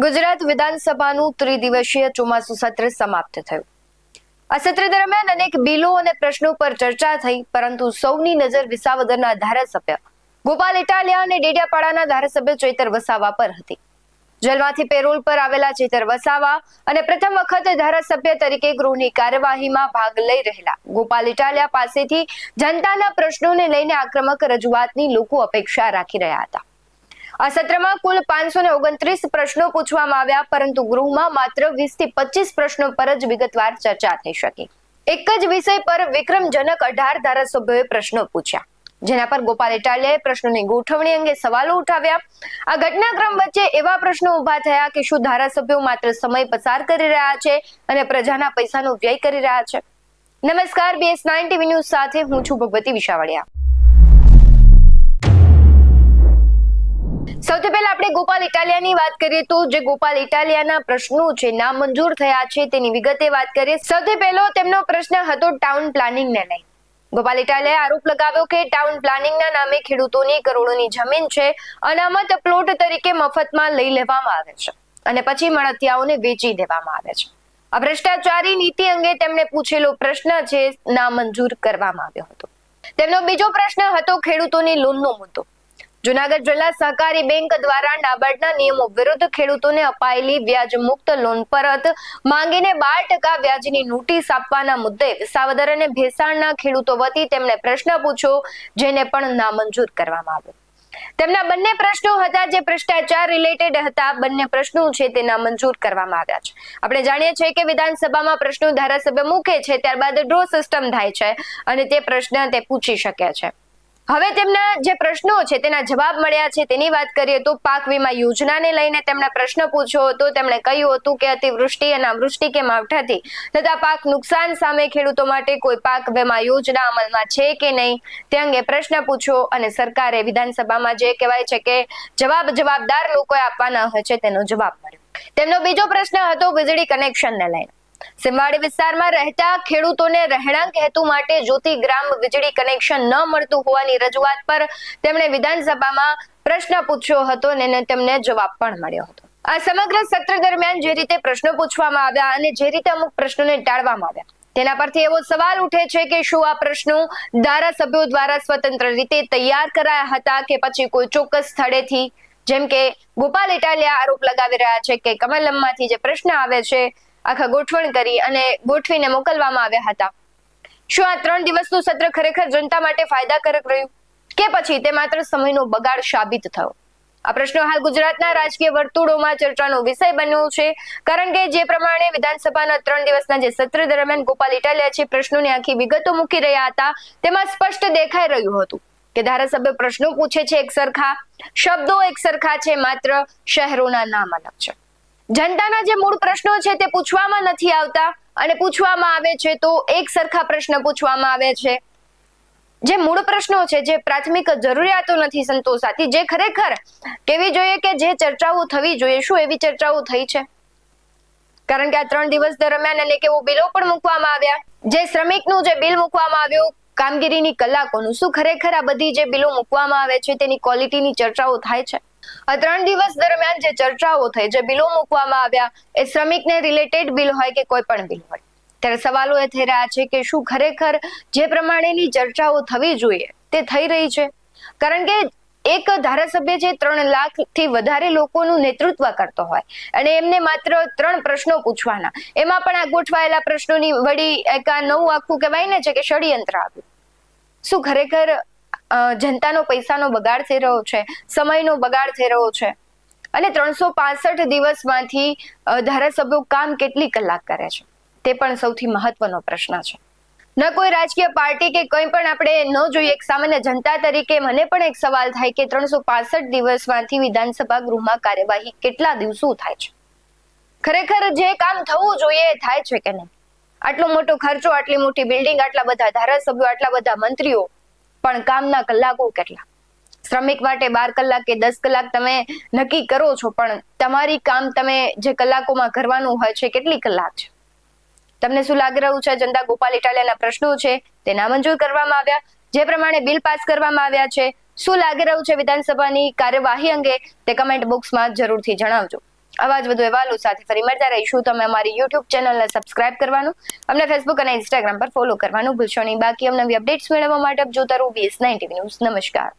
ગુજરાત વિધાનસભાનું ત્રિદિવસીય ચોમાસુ સત્ર સમાપ્ત થયું. આ સત્ર દરમિયાન અનેક બિલો અને પ્રશ્નો પર ચર્ચા થઈ, પરંતુ સૌની નજર વિસાવદરના ધારાસભ્ય ગોપાલ ઇટાલિયા અને ડેડિયાપાડાના ધારાસભ્ય ચૈતર વસાવા પર હતી. જેલમાંથી પેરોલ પર આવેલા ચૈતર વસાવા અને પ્રથમ વખત ધારાસભ્ય તરીકે ગૃહની કાર્યવાહીમાં ભાગ લઈ રહેલા ગોપાલ ઇટાલિયા પાસેથી જનતાના પ્રશ્નોને લઈને આક્રમક રજૂઆતની લોકો અપેક્ષા રાખી રહ્યા હતા. આ સત્રમાં કુલ 529 પ્રશ્નો પૂછવામાં આવ્યા, પરંતુ ગૃહમાં માત્ર 20 થી 25 પ્રશ્નો પર જ વિગતવાર ચર્ચા થઈ શકી. એક જ વિષય પર વિક્રમજનક 18 ધારાસભ્યોએ પ્રશ્નો પૂછ્યા, જેના પર ગોપાલ ઇટાલિયાએ પ્રશ્નોની ગોઠવણી અંગે સવાલો ઉઠાવ્યા. આ ઘટનાક્રમ વચ્ચે એવા પ્રશ્નો ઉભા થયા કે શું ધારાસભ્યો માત્ર સમય પસાર કરી રહ્યા છે અને પ્રજાના પૈસાનો વ્યય કરી રહ્યા છે? નમસ્કાર, BS9 TV ન્યૂઝ સાથે હું છું ભગવતી વિશાવડિયા. સૌથી પહેલા આપણે ગોપાલ ઇટાલિયાની વાત કરીએ તો જે ગોપાલ ઇટાલિયાના પ્રશ્નો છે નામંજૂર થયા છે તેની વિગતે વાત કરીએ. સૌથી પહેલો તેમનો પ્રશ્ન હતો ટાઉન પ્લાનિંગને લઈને. ગોપાલ ઇટાલિયાએ આરોપ લગાવ્યો કે ટાઉન પ્લાનિંગના નામે ખેડૂતોની કરોડોની જમીન છે અનામત પ્લોટ તરીકે મફતમાં લઈ લેવામાં આવે છે અને પછી મળતિયાઓને વેચી દેવામાં આવે છે. આ ભ્રષ્ટાચારી નીતિ અંગે તેમણે પૂછેલો પ્રશ્ન છે નામંજૂર કરવામાં આવ્યો હતો. તેમનો બીજો પ્રશ્ન હતો ખેડૂતોની લોનનો મુદ્દો. જુનાગઢ જિલ્લા સહકારી બેંક દ્વારા નાબાર્ડના નિયમો વિરુદ્ધ ખેડૂતોને અપાયેલી વ્યાજ મુક્ત લોન પરત માંગીને 12% વ્યાજની નોટિસ આપવાના મુદ્દે વિસાવદર અને ભેસાણના ખેડૂતો વતી તેમણે પ્રશ્ન પૂછ્યો, જેને પણ નામંજૂર કરવામાં આવ્યો. તેમના બંને પ્રશ્નો હતા જે ભ્રષ્ટાચાર રિલેટેડ હતા. બંને પ્રશ્નો છે તે નામંજૂર કરવામાં આવ્યા છે. આપણે જાણીએ છીએ કે વિધાનસભામાં પ્રશ્નો ધારાસભ્ય મૂકે છે, ત્યારબાદ ડ્રો સિસ્ટમ થાય છે અને તે પ્રશ્ન તે પૂછી શકે છે. હવે તેમના જે પ્રશ્નો છે તેના જવાબ મળ્યા છે તેની વાત કરીએ તો પાક વીમા યોજનાને લઈને તેમણે પ્રશ્ન પૂછ્યો હતો. તેમણે કહ્યું હતું કે અતિવૃષ્ટિ, અનાવૃષ્ટિ કે માવઠાથી થતા પાક નુકસાન સામે ખેડૂતો માટે કોઈ પાક વીમા યોજના અમલમાં છે કે નહીં તે અંગે પ્રશ્ન પૂછ્યો અને સરકારે વિધાનસભામાં જે કહેવાય છે કે જવાબદાર લોકોએ આપવાના હોય છે તેનો જવાબ મળ્યો. તેમનો બીજો પ્રશ્ન હતો વીજળી કનેક્શનને લઈને. સીમવાડી વિસ્તારમાં રહેતા ખેડૂતોને રહેણાંક હેતુ માટે જ્યોતિગ્રામ વીજળી કનેક્શન ન મળતું હોવાની રજૂઆત પર તેમણે વિધાનસભામાં પ્રશ્ન પૂછ્યો હતો અને તેમને જવાબ પણ મળ્યો હતો. આ સમગ્ર સત્ર દરમિયાન જે રીતે પ્રશ્નો પૂછવામાં આવ્યા અને જે રીતે અમુક પ્રશ્નોને ટાળવામાં આવ્યા તેના પરથી એવો સવાલ ઉઠે છે કે શું આ પ્રશ્નો ધારાસભ્યો દ્વારા સ્વતંત્ર રીતે તૈયાર કરાયા હતા કે પછી કોઈ ચોક્કસ સ્થળેથી, જેમ કે ગોપાલ ઇટાલિયા આરોપ લગાવી રહ્યા છે કે કમલમમાંથી જે પ્રશ્ન આવે છે આખા ગોઠવણ કરી અને ગોઠવીને મોકલવામાં આવ્યા હતા. શું આ 3 દિવસનું સત્ર ખરેખર જનતા માટે ફાયદાકારક રહ્યું કે પછી તે માત્ર સમયનો બગાડ સાબિત થયો? આ પ્રશ્નો હાલ ગુજરાતના રાજકીય વર્તુળોમાં ચર્ચાનો વિષય બન્યો છે, કારણ કે જે પ્રમાણે વિધાનસભાના 3 દિવસના જે સત્ર દરમિયાન ગોપાલ ઇટાલિયા છે પ્રશ્નોની આખી વિગતો મૂકી રહ્યા હતા, તેમાં સ્પષ્ટ દેખાઈ રહ્યું હતું કે ધારાસભ્ય પ્રશ્નો પૂછે છે એક સરખા, શબ્દો એક સરખા છે, માત્ર શહેરોના નામ અલગ છે. જનતાના જે મૂળ પ્રશ્નો છે તે પૂછવામાં નથી આવતા અને પૂછવામાં આવે છે તો એક સરખા પ્રશ્ન પૂછવામાં આવે છે. જે મૂળ પ્રશ્નો છે, જે પ્રાથમિક જરૂરિયાતો નથી સંતોષાતી, જે ખરેખર કેવી જોઈએ કે જે ચર્ચાઓ થવી જોઈએ, શું એવી ચર્ચાઓ થઈ છે? કારણ કે આ 3 દિવસ દરમિયાન અનેક એવો બિલો પણ મૂકવામાં આવ્યા. જે શ્રમિકનું જે બિલ મૂકવામાં આવ્યું, કામગીરીની કલાકોનું, શું ખરેખર આ બધી જે બિલો મૂકવામાં આવે છે તેની ક્વોલિટીની ચર્ચાઓ થાય છે? આ 3 દિવસ દરમિયાન જે ચર્ચાઓ થઈ, જે બિલો મૂકવામાં આવ્યા, એ શ્રમિકને રિલેટેડ બિલ હોય કે કોઈ પણ બિલ હોય, ત્યારે સવાલો એ થઈ રહ્યા છે કે શું ખરેખર જે પ્રમાણેની ચર્ચાઓ થવી જોઈએ તે થઈ રહી છે? કારણ કે એક ધારાસભ્ય જે 3 લાખથી વધારે લોકોનું નેતૃત્વ કરતો હોય અને એમને માત્ર 3 પ્રશ્નો પૂછવાના, એમાં પણ આ ગોઠવાયેલા પ્રશ્નોની વડી એક નવું આખું કહેવાય ને છે કે ષડયંત્ર આવ્યું. શું ખરેખર જનતાનો પૈસાનો બગાડ થઈ રહ્યો છે, સમયનો બગાડ થઈ રહ્યો છે? અને 365 દિવસમાંથી ધારાસભ્યો કામ કેટલી કલાક કરે છે તે પણ સૌથી મહત્વનો પ્રશ્ન છે. ન કોઈ રાજકીય પાર્ટી કે કંઈ પણ આપણે ન જોઈએ. એક સામાન્ય જનતા તરીકે મને પણ એક સવાલ થાય કે 365 દિવસમાંથી વિધાનસભા ગૃહમાં કાર્યવાહી કેટલા દિવસો થાય છે? ખરેખર જે કામ થવું જોઈએ એ થાય છે કે નહીં? આટલો મોટો ખર્ચો, આટલી મોટી બિલ્ડિંગ, આટલા બધા ધારાસભ્યો, આટલા બધા મંત્રીઓ, પણ કામના કલાકો કેટલા? શ્રમિક માટે 12 કલાક કે 10 કલાક તમે નક્કી કરો છો, પણ તમારી કામ તમે જે કલાકોમાં કરવાનું હોય છે કેટલી કલાક છે? તમને શું લાગી રહ્યું છે? જનતા ગોપાલ ઇટાલિયાના પ્રશ્નો છે તે નામંજૂર કરવામાં આવ્યા, જે પ્રમાણે બિલ પાસ કરવામાં આવ્યા છે, શું લાગી રહ્યું છે વિધાનસભાની કાર્યવાહી અંગે તે કમેન્ટ બોક્સમાં જરૂરથી જણાવજો. આવા જ વધુ અહેવાલો સાથે ફરી મળતા રહીશું. તમે અમારી YouTube ચેનલને સબસ્ક્રાઇબ કરવાનું, અમને Facebook અને Instagram પર ફોલો કરવાનું ભૂલશો નહીં. બાકી અમને અપડેટ્સ મેળવવા માટે આપ જોતા રહો BS9 TV ન્યૂઝ. નમસ્કાર.